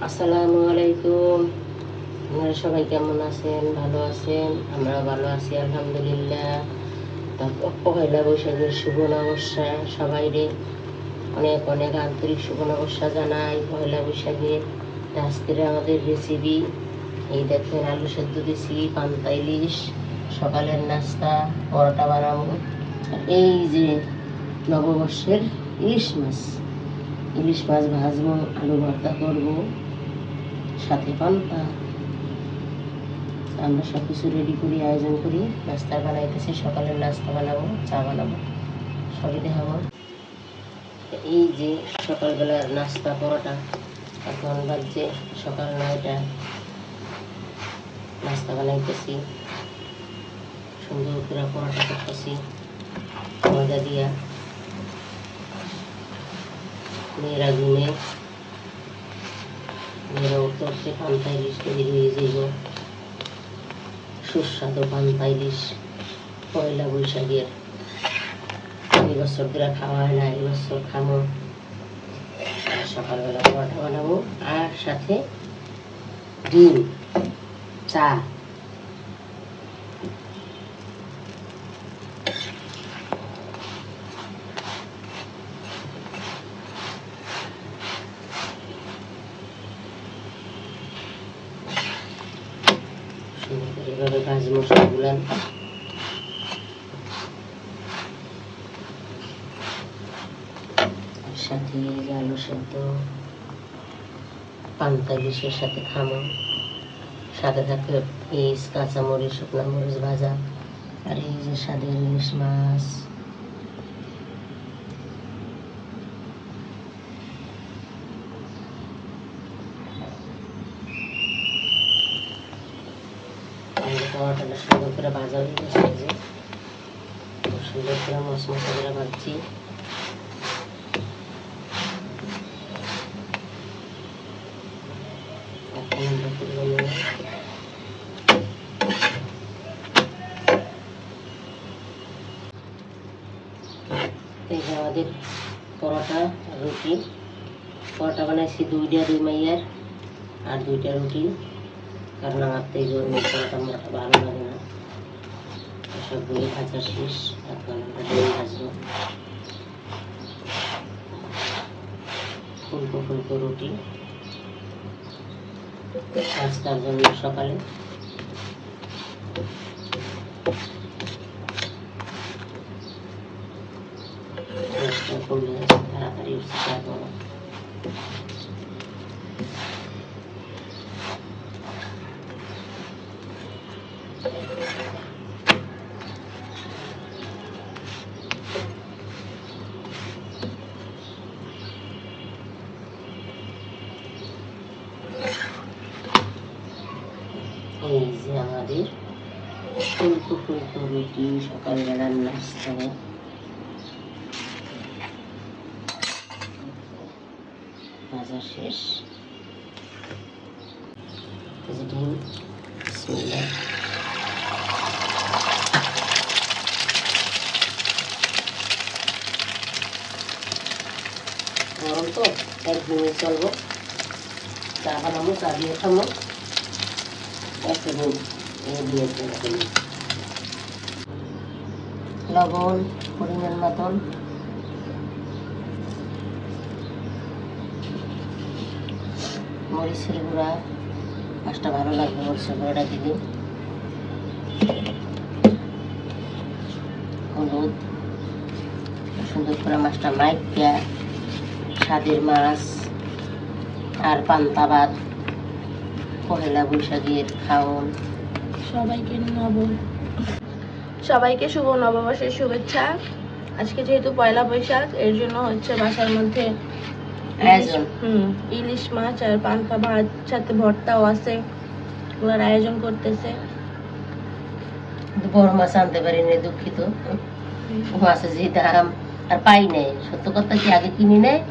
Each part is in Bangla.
আসসালামু আলাইকুম। আপনারা সবাই কেমন আছেন? ভালো আছেন? আমরা ভালো আছি আলহামদুলিল্লাহ। পয়লা বৈশাখের শুভ নববর্ষা সবাইরে অনেক অনেক আন্তরিক শুভ নববর্ষা জানাই। পয়লা বৈশাখের আজকের আমাদের রেসিপি এই দেখেন, আলু সেদ্ধ দিছি, পান্তা ইলিশ, সকালের নাস্তা, পরোটা বানাবো। আর এই যে নববর্ষের ইলিশ মাছ ভাজবো, আলু ভর্তা করবো, সাথে পান্তা। আমরা সব কিছু রেডি করি, আয়োজন করি। নাস্তা বানাইতেছি, সকালের নাস্তা বানাবো, চা বানাবো, সবই দেখাবো। এই যে সকালবেলার নাস্তা পরোটা, এখন বাজছে সকাল 9টা। নাস্তা বানাইতেছি, সুন্দর করে পরোটা করতেছি ময়দা দিয়া। মেয়েরা ঘুমে, মেয়েরা উঠতে উঠতে পান্তা ইলিশ তৈরি হয়ে যাইব। সুস্বাদু পান্তা ইলিশ পয়লা বৈশাখের। এই বছর ধরে খাওয়া হয় না, এই বছর খাবো। সকালবেলা পরোটা বানাবো আর সাথে ডিম, চা। সুন্দর করে এভাবে ভাজি মশলাগুলো সাথে আলু সেদ্ধ, পান্তা ইলিশের সাথে খামো। সাথে থাকবে পেঁয়াজ, কাঁচামরিচ, শুকনো মরিচ ভাজা। আর এই যে স্বাদের ইলিশ মাছ। পরোটাটা সুন্দর করে ভাজা হয়ে গেছে, যে খুব সুন্দর করে মশমশা করে ভাজছি। এই যে আমাদের পরোটা, রুটি। পরোটা বানাইছি 2টা, 2 মাইয়ার, আর 2টা রুটি, কারণ আমার তো এই গরমের পরোটা মোটা ভালো লাগে না। সবগুলি ভাজা শেষ, এখন আমরা ডিম ভাজবো। ফুলকো ফুলকো রুটি নাস্তার জন্য সকালে। তাড়াতাড়ি উঠতে পারবো না। এই যে আমাদের ফুলকো ফুলকো রুটি সকালবেলার নাস্তা ভাজা শেষ। ডিম, বিসমিল্লাহ। গরম তো একদিনে চলবো। চা বানাবো, চা দিয়ে খাবো। একদিন এই দিয়ে লবণ পরিমাণ মতন, মরিচের গুঁড়া, মাছটা ভালো লাগবে মরিচের গুঁড়াটা দিলে। হলুদ, সুন্দর করে মাছটা মাইকা, স্বাদের মাছ আর পান্তা ভাত, পহেলা বৈশাখের খাওন। সবাইকে শুভ নববর্ষের শুভেচ্ছা। আজকে যেহেতু পয়লা বৈশাখ, এর জন্য হচ্ছে বাসার মধ্যে ইলিশ মাছ আর পান্তা ভাত, সাথে ভর্তাও আছে, ওগুলোর আয়োজন করতেছে। বড় মাছ আনতে পারিনি, দুঃখিত। মাছের যে দাম, আর পাই নাই। সত্য কথা কি, আগে কিনি নেয়,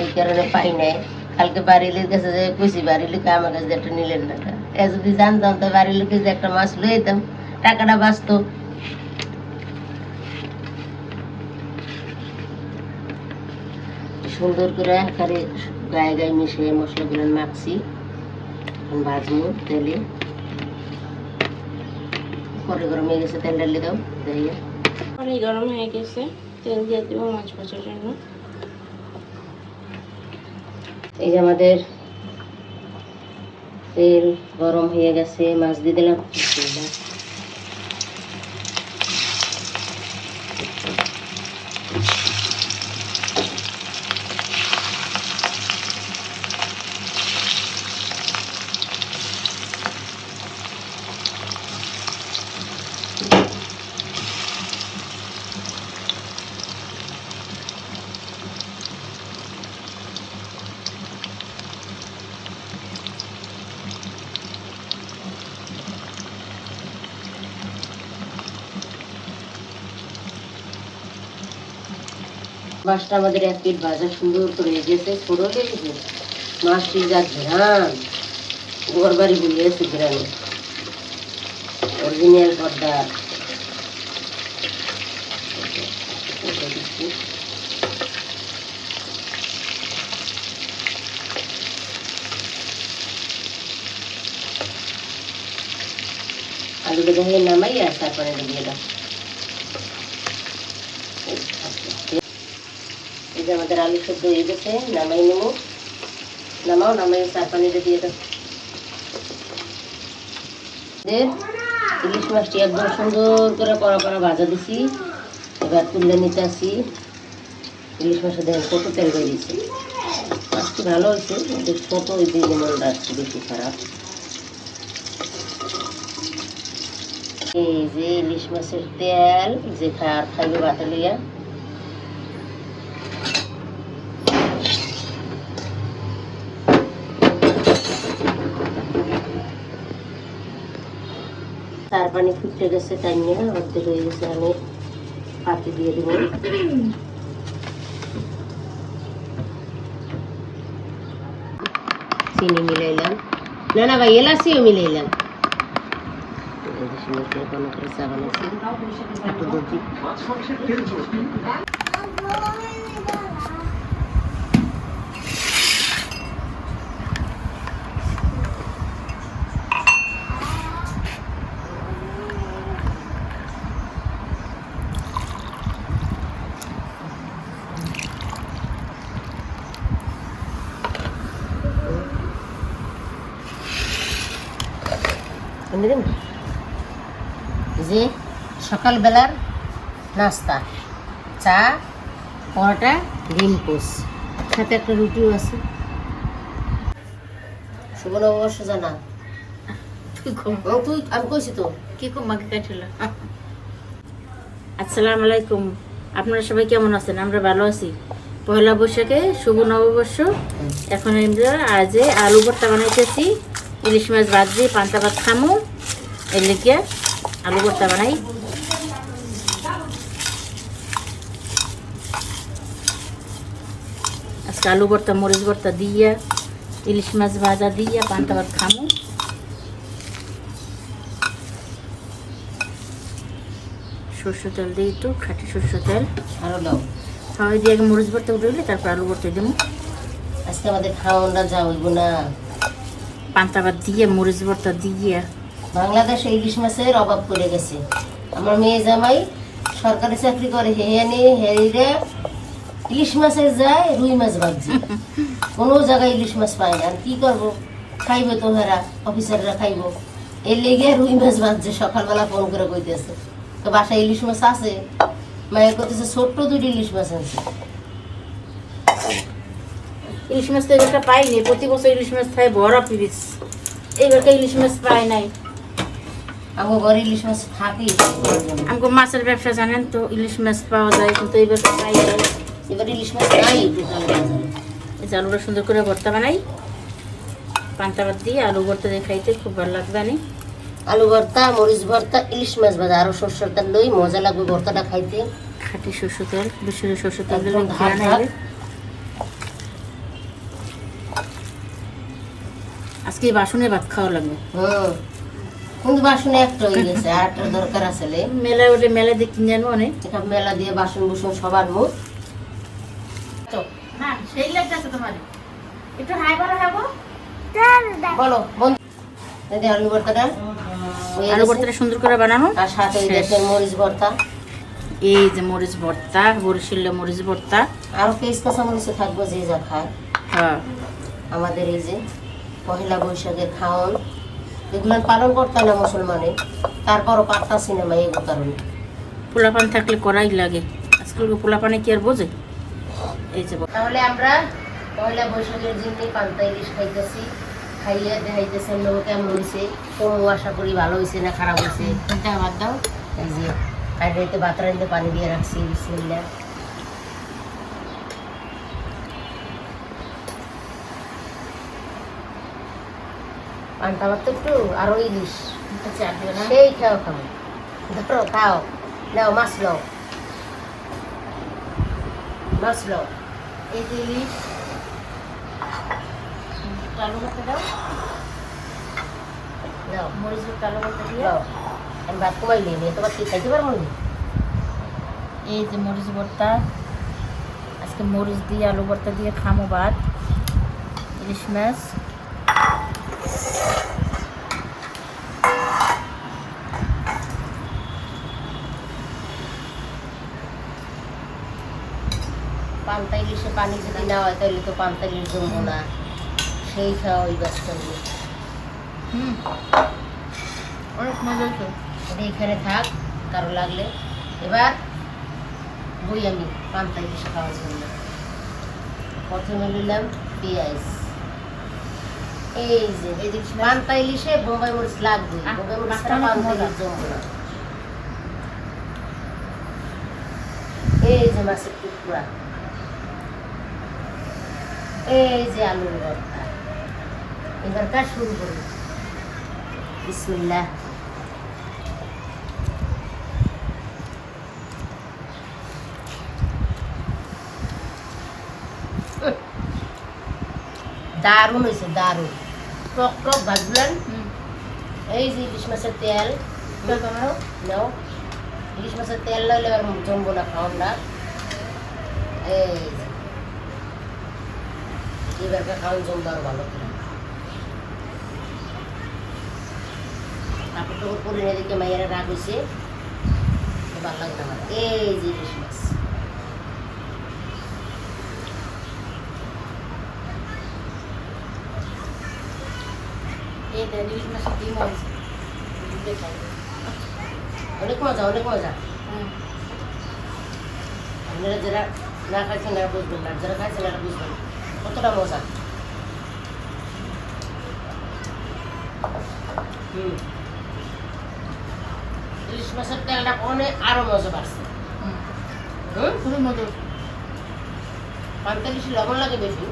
এই কারণে পাই নাই। কালকে বাড়ির কাছে যে কইছি, বাড়ির লোকে আমার কাছে একটা নিলেন টাকা। যদি জানতাম তো বাড়ির লোকে যে একটা মাছ লয়ে যেতাম, টাকাটা বাঁচত। সুন্দর করে গায়ে গায়ে মিশিয়ে মশলাগুলো মাখছি, এখন ভাজবো তেলে। পরে গরম হয়ে গেছে, তেল ডালে দাও দিয়ে। অনেক গরম হয়ে গেছে, তেল দিয়ে দেবো মাছ ভাজার জন্য। এই যে আমাদের তেল গরম হয়ে গেছে, মাছ দিয়ে দিলাম। মাছটা আমাদের এক পিঠ ভাজা সুন্দর করে হয়ে গেছে, ছোট হয়ে গেছে। মাছটি যা ঘ্রাণ, ঘর বাড়ি বুঝিয়েছে ঘ্রাণে, অরিজিনাল পর্দা। আলুটা ভেঙে নামাই আর তারপরে দিয়ে দাও। এই যে আমাদের আলু সেদ্ধ হয়ে গেছে, নামাই নেবো। নামাও, নামাই চার পানিটা দিয়ে দাও। ইলিশ মাছটি একদম সুন্দর করে কড়া কড়া ভাজা দিছি, এবার তুলে নিতে আসি। ইলিশ মাছের দেখেন কত তেল বেরিয়েছে। মাছটি ভালো হয়েছে, কিন্তু ছোট ওই দুই যেমন রাখছি, বেশি খারাপ। এই যে ইলিশ মাছের তেল, যে খাইবে ভাতে লইয়া। চার পানি ফুটে গেছে, তাই নিয়ে অর্ধেক হয়ে গেছে, আমি পাতি দিয়ে দেবো। চিনি মিলাইলাম, না না ভাই এলাচিও মিলাইলাম। চা বানাচ্ছি, একটু দুধ দিই। যে সকালবেলার নাস্তা, চা, পরোটা, ডিম পোস্ট, সাথে একটা রুটিও আছে। শুভ নববর্ষ জানা। তুই আমি কইছি তো কি খুব মাকে কাটিল। আসসালামু আলাইকুম, আপনারা সবাই কেমন আছেন? আমরা ভালো আছি। পয়লা বৈশাখে শুভ নববর্ষ। এখন আমরা আজ আলু ভর্তা বানাইতেছি, ইলিশ মাছ ভাজি, পান্তা ভাত খামু, এর লিগে আলু ভর্তা বানাই। আজকে আলু ভর্তা, মরিচ ভর্তা দিয়া, ইলিশ মাছ ভাজা দিয়া পান্তা ভাত খামু। সরষে তেল দিই, একটু খাঁটি সরষে তেল আরো দাও। সবাই দিয়ে আগে মরিচ ভর্তা উঠে তারপর আলু ভর্তা দেবো। আজকে আমাদের খাওয়ানটা যা হইব না। পান্তা ভাত দিয়ে মরিচ ভর্তা দিয়ে। বাংলাদেশে ইলিশ মাছের অভাব পড়ে গেছে। আমার মেয়ে জামাই সরকারি চাকরি করে, হেয়ানি হেরিরে ইলিশ মাছের যায় রুই মাছ ভাবছি। কোনো জায়গায় ইলিশ মাছ পায় না, আর কি করবো? খাইবে তো হেরা, অফিসাররা খাইব, এর লেগে রুই মাছ ভাবছে। সকালবেলা ফোন করে কইতেছে তো বাসায় ইলিশ মাছ আছে। মায়ের করতেছে ছোট্ট দুটি ইলিশ মাছ আনছে। ইলিশ মাছ তো এবারটা পাইনি, প্রতি বছর ইলিশ মাছ খাই বড় পিরিচ, এইবারটা ইলিশ মাছ পাই নাই। আমার ঘরে ইলিশ মাছ থাকি, আমাকে মাছের ব্যবসা জানেন তো, ইলিশ মাছ পাওয়া যায় কিন্তু এইবার পাই নাই। এবার ইলিশ মাছ নাই। এই যে আলুটা সুন্দর করে ভর্তা বানাই, পান্তা ভাত দিয়ে আলু ভর্তা দিয়ে খাইতে খুব ভালো লাগবে। আনি আলু ভর্তা, মরিচ ভর্তা, ইলিশ মাছ ভাজা, আরো সরষের তেল লই, মজা লাগবে ভর্তাটা খাইতে। খাঁটি সরষে তেল, বেশি সরষে তেল দিলে একদম ঘ্রাণ ধার আসবে। আজকে বাসনে ভাত খাওয়া লাগবে। কিন্তু বাসনে একটা হয়ে গেছে, আর একটা দরকার আছে। মেলায় ওঠে, মেলায় দিয়ে কিনে আনবো অনেক। এটা মেলা দিয়ে বাসন বুসন সবার মুখ। না সেই লাগতে আছে তোমার। একটু হাই বলো হবো। বলো বন্ধু, এই যে আলু ভর্তাটা হয়ে আলু গেছে। ভর্তাটা সুন্দর করে বানানো। আর সাথে এই শেষ। দেখেন মরিচ ভর্তা, এই যে মরিচ ভর্তা, বরিশালে মরিচ ভর্তা। আরো পেঁয়াজ কাঁচা মরিচ থাকবো যে যা খায়। হ্যাঁ, আমাদের এই যে পহেলা বৈশাখের খাওয়ান, এগুলো পালন করতে না মুসলমানে, তারপরও পারতা সিনেমা এই কারণে। পোলাপান থাকলে করাই লাগে, আজকাল পোলাপানে কি আর বোঝে। এই যে তাহলে আমরা পয়লা বৈশাখের জন্য পান্তা ইলিশ খাইতেছি, খাইয়ে দেখাইতেছে লোক কেমন হয়েছে। কমু আশা করি ভালো হয়েছে না খারাপ হয়েছে। চিন্তা বাদ দাও। এই যে কাইতে বাতরা নিতে পানি দিয়ে রাখছি, বিসমিল্লাহ। পান্তা ভাত তো একটু আরো ইলিশ চা দিও না। সেই খাও খাও, ধরো খাও, নাও মাছ লও, মাছ লও। এই যে ইলিশ, আলু ভর্তা দাও, নাও মরিচ ভর্তা আলু ভর্তা দিয়ে। লও, আমি ভাত কমাই নিয়ে তোমার কি খাইতে পারবো না? এই যে মরিচ ভর্তা, আজকে মরিচ দিয়ে আলু ভর্তা দিয়ে খামো ভাত, ইলিশ মাছ। পান্তা ইলিশে পানি যদি না হয় তাহলে তো পান্তা ইলিশ জমবো না, সেই খাওয়া ওই ব্যস্ত নিয়ে। অনেক মজা হতো। এটা এখানে থাক, কারো লাগলে। এবার বই আমি পান্তা ইলিশ খাওয়ার জন্য প্রথমে নিলাম পেঁয়াজ। এই যে পান্তা ইলিশে বোম্বাই মরিচ লাগবে, বোম্বাই মরিচ ছাড়া পান্তা ইলিশ জমবো না। এই যে মাছের টুকরা, এই যে আলুর ভর্তা। এবার কাজ শুরু করি, বিসমিল্লাহ। দারুণ হয়েছে, দারুণ। টক টক ভাজলেন। এই যে ইলিশ মাছের তেল নাও, ইলিশ মাছের তেল লাইলে এবার জমবো না খাওয়ান না। এই যে এবারকার খাওয়ান জমবো আর ভালো করে। কাপড় টাপড় পরে এদিকে মাইয়ারা রাগ হয়েছে, ভালো লাগে না আমার। এই যে ইলিশ মাছ, এই যে ইলিশ মাছের ডিম হয়েছে। অনেক মজা, অনেক মজা। আপনারা যারা না খাইছেন এরা বুঝবেন না, যারা খাইছেন এরা বুঝবেন কতটা মজা। ইলিশ মাছের তেলটা অনেক আরো মজা বাড়ছে। খুবই মজা। পান্তা ইলিশে লবণ লাগে বেশি,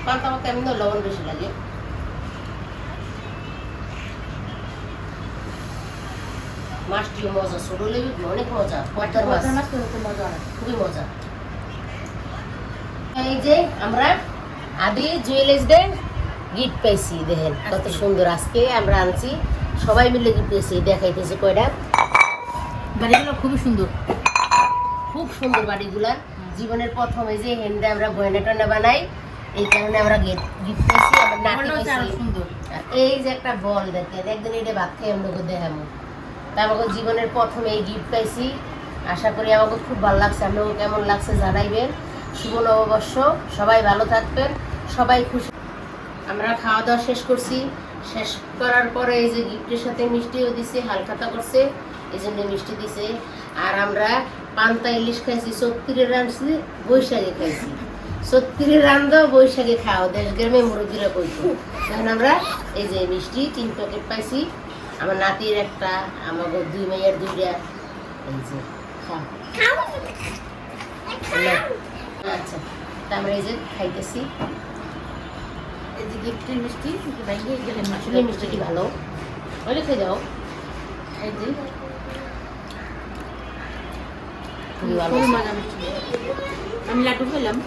পান্তা ভাত এমনিও লবণ বেশি লাগে। মাছটিও মজা, ছোট লেবু অনেক মজা, পদ্মার মাছ মজা অনেক। খুবই মজা। এই যে আমরা আদি জুয়েলার্স ডে গিফট পাইছি, দেখেন কত সুন্দর। আজকে আমরা আনছি, সবাই মিলে গিফট পেয়েছি, দেখাইতেছি কয়টা। বাড়িগুলো খুবই সুন্দর, খুব সুন্দর বাড়িগুলা। জীবনের প্রথম এই যে হেন্ডে আমরা গয়না টয়না বানাই, এই কারণে আমরা গিফট পাইছি। আমার নাতি পাইছি। সুন্দর। আর এই যে একটা বল, দেখেন একদিন এটা ভাত খেয়ে আমরা দেখাবো। তা আমাকে জীবনের প্রথমে এই গিফট পাইছি, আশা করি আমাকে খুব ভালো লাগছে। আপনাকে কেমন লাগছে জানাইবেন। শুভ নববর্ষ, সবাই ভালো থাকবেন, সবাই খুশি। আমরা খাওয়া দাওয়া শেষ করছি, শেষ করার পরে এই যে গিফটের সাথে মিষ্টিও দিছে, হালখাতা করছে, এই জন্য মিষ্টি দিছে। আর আমরা পান্তা ইলিশ খাইছি, 36 রাঁধছি, বৈশাখে খাইছি। 36 রান্ধ বৈশাখে খাও, দেশ গ্রামে মুরব্বীরা কইতো। তখন আমরা এই যে মিষ্টি 3 প্যাকেট পাইছি, আমার নাতির একটা, আমার 2 মেয়ের 2টা। এই যে খাও। আচ্ছা, তা আমরা এই যে খাইতেছি। এই যে গিফটের মিষ্টি বাইরে গেলে আসলে মিষ্টিটি ভালো, ওইটা খেয়ে দাও। এই যে খুবই ভালো। খুবই মজা মিষ্টি। আমি লাড্ডু খেলাম।